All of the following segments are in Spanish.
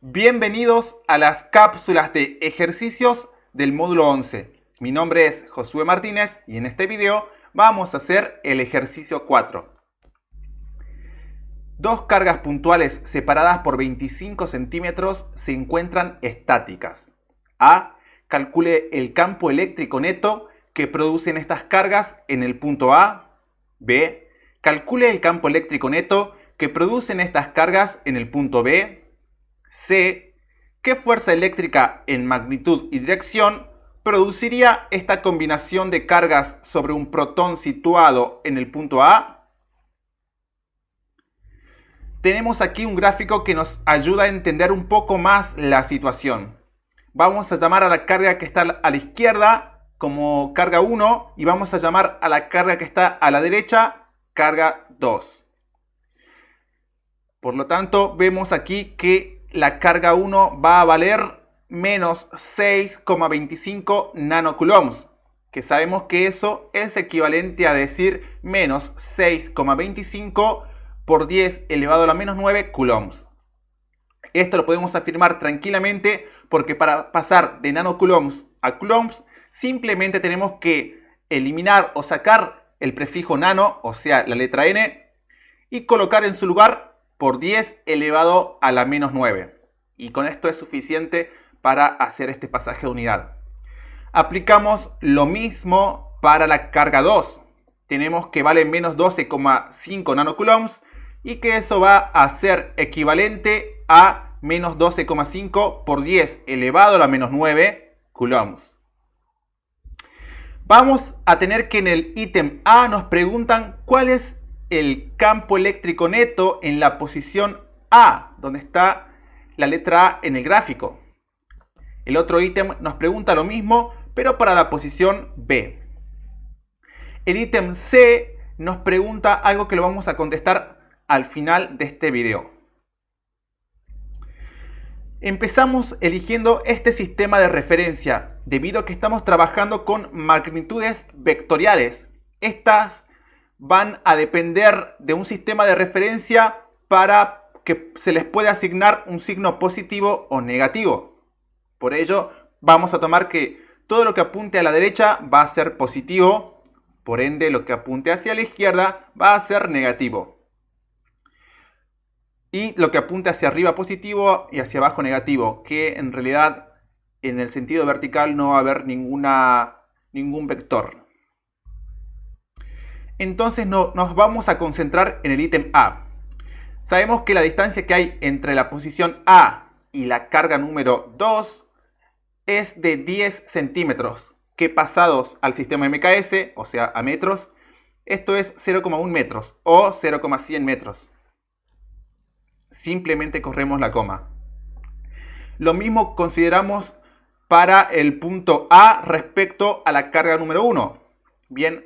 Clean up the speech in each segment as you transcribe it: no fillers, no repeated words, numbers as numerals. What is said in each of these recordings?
Bienvenidos a las cápsulas de ejercicios del módulo 11. Mi nombre es Josué Martínez y en este video vamos a hacer el ejercicio 4. Dos cargas puntuales separadas por 25 centímetros se encuentran estáticas. A. Calcule el campo eléctrico neto que producen estas cargas en el punto A. B. Calcule el campo eléctrico neto que producen estas cargas en el punto B. C. ¿Qué fuerza eléctrica en magnitud y dirección produciría esta combinación de cargas sobre un protón situado en el punto A? Tenemos aquí un gráfico que nos ayuda a entender un poco más la situación. Vamos a llamar a la carga que está a la izquierda como carga 1 y vamos a llamar a la carga que está a la derecha carga 2. Por lo tanto, vemos aquí que la carga 1 va a valer menos 6,25 nanocoulombs, que sabemos que eso es equivalente a decir menos 6,25 por 10 elevado a la menos 9 coulombs. Esto lo podemos afirmar tranquilamente porque para pasar de nanocoulombs a coulombs simplemente tenemos que eliminar o sacar el prefijo nano, o sea la letra n, y colocar en su lugar por 10 elevado a la menos 9. Y con esto es suficiente para hacer este pasaje de unidad. Aplicamos lo mismo para la carga 2. Tenemos que vale menos 12,5 nanocoulombs y que eso va a ser equivalente a menos 12,5 por 10 elevado a la menos 9 coulombs. Vamos a tener que en el ítem A nos preguntan cuál es el campo eléctrico neto en la posición A, donde está la letra A en el gráfico. El otro ítem nos pregunta lo mismo, pero para la posición B. El ítem C nos pregunta algo que lo vamos a contestar al final de este video. Empezamos eligiendo este sistema de referencia, debido a que estamos trabajando con magnitudes vectoriales. Estas van a depender de un sistema de referencia para que se les pueda asignar un signo positivo o negativo. Por ello, vamos a tomar que todo lo que apunte a la derecha va a ser positivo, por ende lo que apunte hacia la izquierda va a ser negativo. Y lo que apunte hacia arriba positivo y hacia abajo negativo, que en realidad en el sentido vertical no va a haber ningún vector. Entonces nos vamos a concentrar en el ítem A. Sabemos que la distancia que hay entre la posición A y la carga número 2 es de 10 centímetros, que pasados al sistema MKS, o sea a metros, esto es 0,1 metros o 0,100 metros. Simplemente corremos la coma. Lo mismo consideramos para el punto A respecto a la carga número 1. Bien,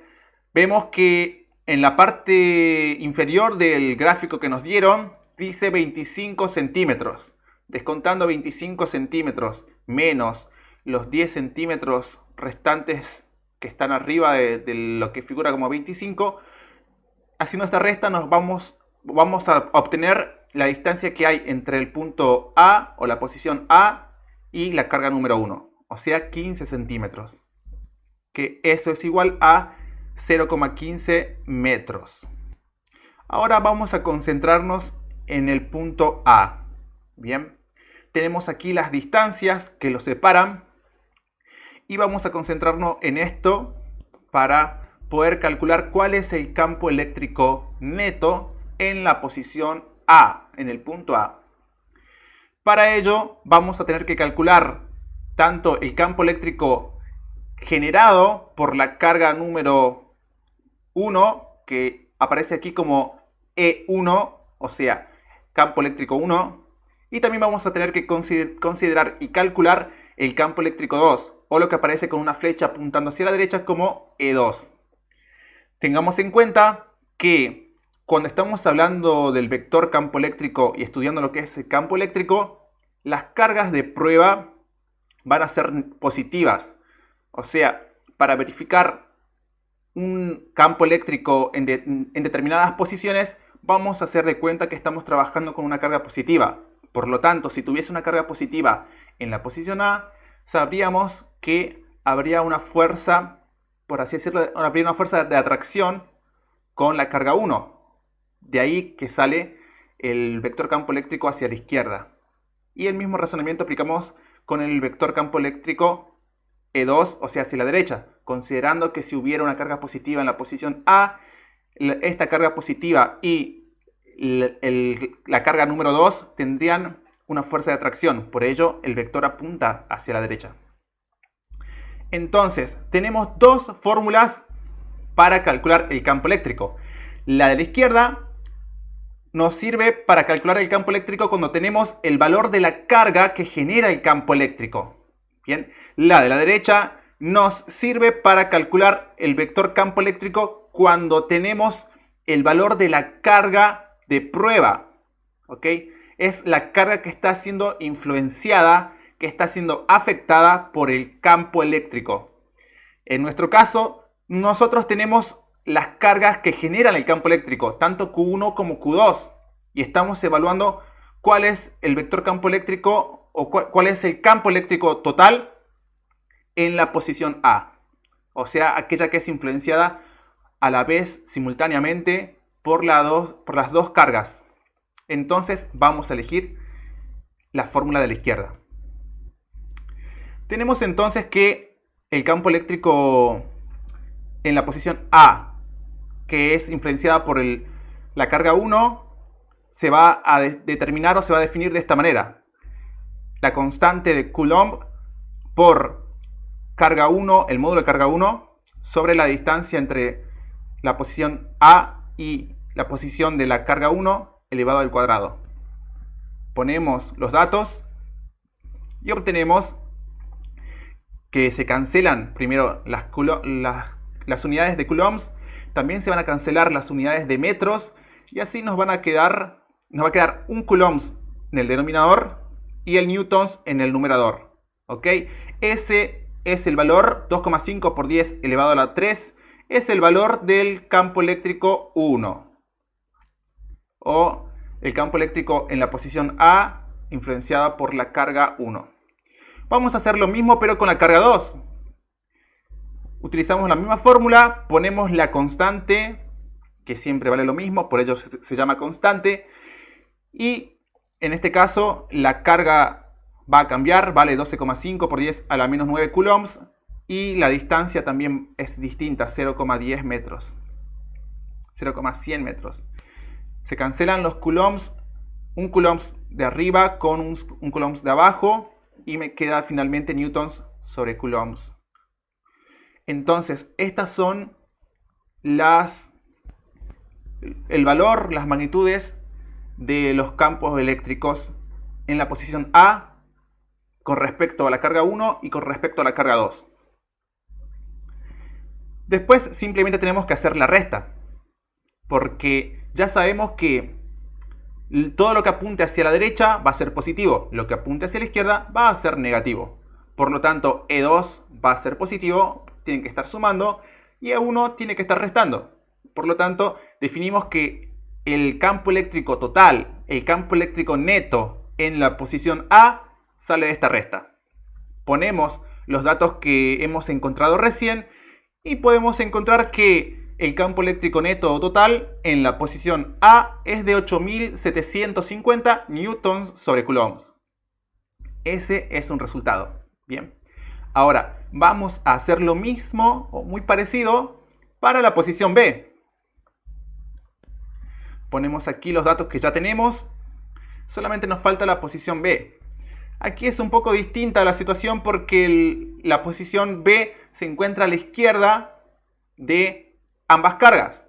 vemos que en la parte inferior del gráfico que nos dieron dice 25 centímetros. Descontando 25 centímetros menos los 10 centímetros restantes que están arriba de lo que figura como 25, haciendo esta resta nos vamos a obtener la distancia que hay entre el punto A o la posición A y la carga número 1, o sea 15 centímetros, que eso es igual a 0,15 metros. Ahora vamos a concentrarnos en el punto A. Bien, tenemos aquí las distancias que lo separan y vamos a concentrarnos en esto para poder calcular cuál es el campo eléctrico neto en la posición A, en el punto A. Para ello vamos a tener que calcular tanto el campo eléctrico generado por la carga número 1, que aparece aquí como E1, o sea, campo eléctrico 1, y también vamos a tener que considerar y calcular el campo eléctrico 2, o lo que aparece con una flecha apuntando hacia la derecha como E2. Tengamos en cuenta que cuando estamos hablando del vector campo eléctrico y estudiando lo que es el campo eléctrico, las cargas de prueba van a ser positivas. O sea, para verificar un campo eléctrico en determinadas posiciones, vamos a hacer de cuenta que estamos trabajando con una carga positiva. Por lo tanto, si tuviese una carga positiva en la posición A, sabríamos que habría una fuerza, por así decirlo, habría una fuerza de atracción con la carga 1. De ahí que sale el vector campo eléctrico hacia la izquierda. Y el mismo razonamiento aplicamos con el vector campo eléctrico E2, o sea, hacia la derecha, considerando que si hubiera una carga positiva en la posición A, esta carga positiva y la carga número 2 tendrían una fuerza de atracción. Por ello, el vector apunta hacia la derecha. Entonces, tenemos dos fórmulas para calcular el campo eléctrico. La de la izquierda nos sirve para calcular el campo eléctrico cuando tenemos el valor de la carga que genera el campo eléctrico. Bien, la de la derecha nos sirve para calcular el vector campo eléctrico cuando tenemos el valor de la carga de prueba. ¿Ok? Es la carga que está siendo influenciada, que está siendo afectada por el campo eléctrico. En nuestro caso, nosotros tenemos las cargas que generan el campo eléctrico, tanto Q1 como Q2, y estamos evaluando cuál es el vector campo eléctrico o cuál es el campo eléctrico total en la posición A, o sea, aquella que es influenciada a la vez simultáneamente por las dos cargas. Entonces vamos a elegir la fórmula de la izquierda. Tenemos entonces que el campo eléctrico en la posición A, que es influenciada por la carga 1, se va a determinar o se va a definir de esta manera. La constante de Coulomb por carga 1, el módulo de carga 1, sobre la distancia entre la posición A y la posición de la carga 1 elevado al cuadrado. Ponemos los datos y obtenemos que se cancelan primero las unidades de coulombs, también se van a cancelar las unidades de metros y así nos va a quedar un coulombs en el denominador y el newtons en el numerador. ¿Ok? Ese es el valor 2,5 por 10 elevado a la 3, es el valor del campo eléctrico 1 o el campo eléctrico en la posición A influenciada por la carga 1. Vamos a hacer lo mismo pero con la carga 2. Utilizamos la misma fórmula, ponemos la constante, que siempre vale lo mismo, por ello se llama constante, y en este caso la carga va a cambiar, vale 12,5 por 10 a la menos 9 coulombs, y la distancia también es distinta, 0,10 metros, 0,100 metros. Se cancelan los coulombs, un coulombs de arriba con un coulombs de abajo, y me queda finalmente newtons sobre coulombs. Entonces, estas son el valor, las magnitudes de los campos eléctricos en la posición A con respecto a la carga 1 y con respecto a la carga 2. Después simplemente tenemos que hacer la resta, porque ya sabemos que todo lo que apunte hacia la derecha va a ser positivo, lo que apunte hacia la izquierda va a ser negativo. Por lo tanto, E2 va a ser positivo, tienen que estar sumando, y E1 tiene que estar restando. Por lo tanto, definimos que el campo eléctrico total, el campo eléctrico neto en la posición A, sale de esta resta. Ponemos los datos que hemos encontrado recién y podemos encontrar que el campo eléctrico neto total en la posición A es de 8.750 newtons sobre coulombs. Ese es un resultado. Bien. Ahora, vamos a hacer lo mismo o muy parecido para la posición B. Ponemos aquí los datos que ya tenemos. Solamente nos falta la posición B. Aquí es un poco distinta la situación porque la posición B se encuentra a la izquierda de ambas cargas.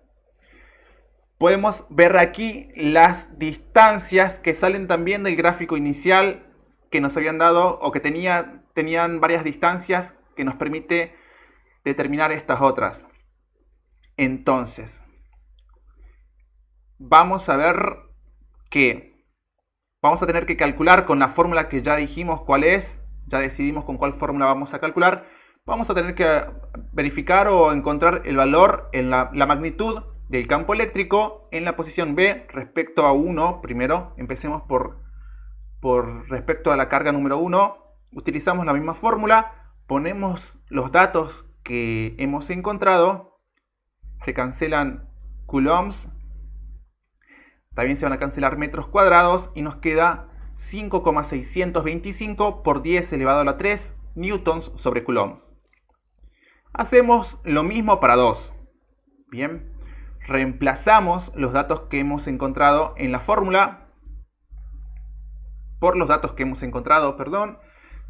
Podemos ver aquí las distancias que salen también del gráfico inicial que nos habían dado o que tenían varias distancias que nos permite determinar estas otras. Entonces, vamos a ver que vamos a tener que calcular con la fórmula que ya dijimos cuál es, ya decidimos con cuál fórmula vamos a calcular. Vamos a tener que verificar o encontrar el valor en la magnitud del campo eléctrico en la posición B respecto a 1. Primero, empecemos por por respecto a la carga número 1, utilizamos la misma fórmula, ponemos los datos que hemos encontrado, se cancelan coulombs, también se van a cancelar metros cuadrados y nos queda 5,625 por 10 elevado a la 3 newtons sobre coulombs. Hacemos lo mismo para 2. Bien, reemplazamos los datos que hemos encontrado en la fórmula por los datos que hemos encontrado,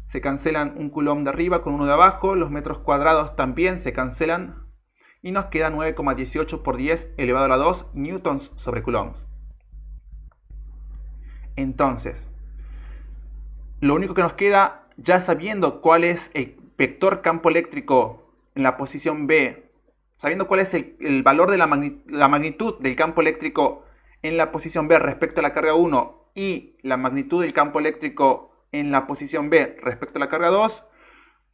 se cancelan un coulomb de arriba con uno de abajo, los metros cuadrados también se cancelan y nos queda 9,18 por 10 elevado a la 2 newtons sobre coulombs. Entonces, lo único que nos queda, ya sabiendo cuál es el vector campo eléctrico en la posición B, sabiendo cuál es el valor de la magnitud del campo eléctrico en la posición B respecto a la carga 1 y la magnitud del campo eléctrico en la posición B respecto a la carga 2,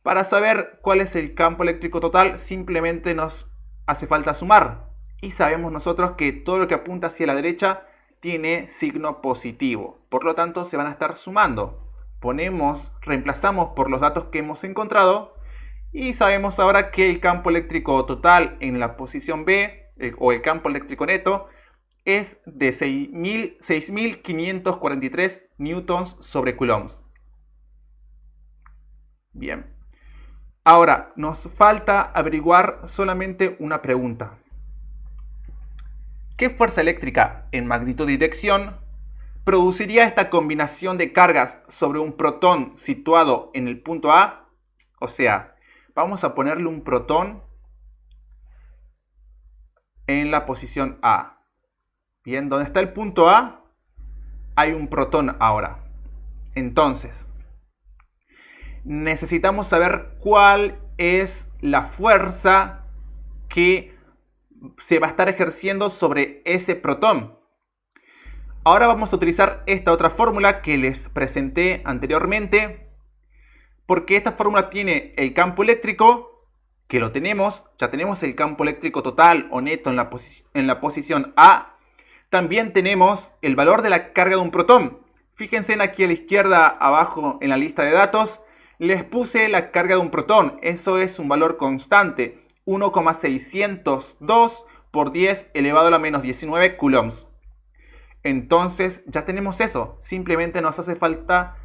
para saber cuál es el campo eléctrico total simplemente nos hace falta sumar. Y sabemos nosotros que todo lo que apunta hacia la derecha tiene signo positivo. Por lo tanto, se van a estar sumando. Reemplazamos por los datos que hemos encontrado y sabemos ahora que el campo eléctrico total en la posición B, o el campo eléctrico neto, es de 6.543 newtons sobre coulombs. Bien. Ahora, nos falta averiguar solamente una pregunta. ¿Qué fuerza eléctrica en magnitud y dirección produciría esta combinación de cargas sobre un protón situado en el punto A? O sea, vamos a ponerle un protón en la posición A. Bien, donde está el punto A, hay un protón ahora. Entonces, necesitamos saber cuál es la fuerza que se va a estar ejerciendo sobre ese protón. Ahora vamos a utilizar esta otra fórmula que les presenté anteriormente, porque esta fórmula tiene el campo eléctrico, que lo tenemos, ya tenemos el campo eléctrico total o neto en la posición A. También tenemos el valor de la carga de un protón. Fíjense aquí a la izquierda abajo en la lista de datos, les puse la carga de un protón. Eso es un valor constante, 1,602 por 10 elevado a la menos 19 coulombs. Entonces ya tenemos eso, simplemente nos hace falta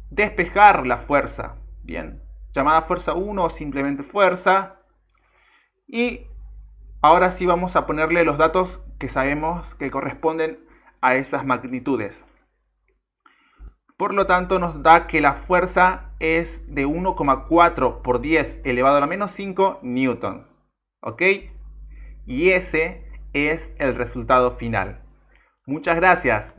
despejar la fuerza. Bien, llamada fuerza 1 o simplemente fuerza. Y ahora sí vamos a ponerle los datos que sabemos que corresponden a esas magnitudes. Por lo tanto, nos da que la fuerza es de 1,4 por 10 elevado a la menos 5 newtons. ¿Ok? Y ese es el resultado final. Muchas gracias.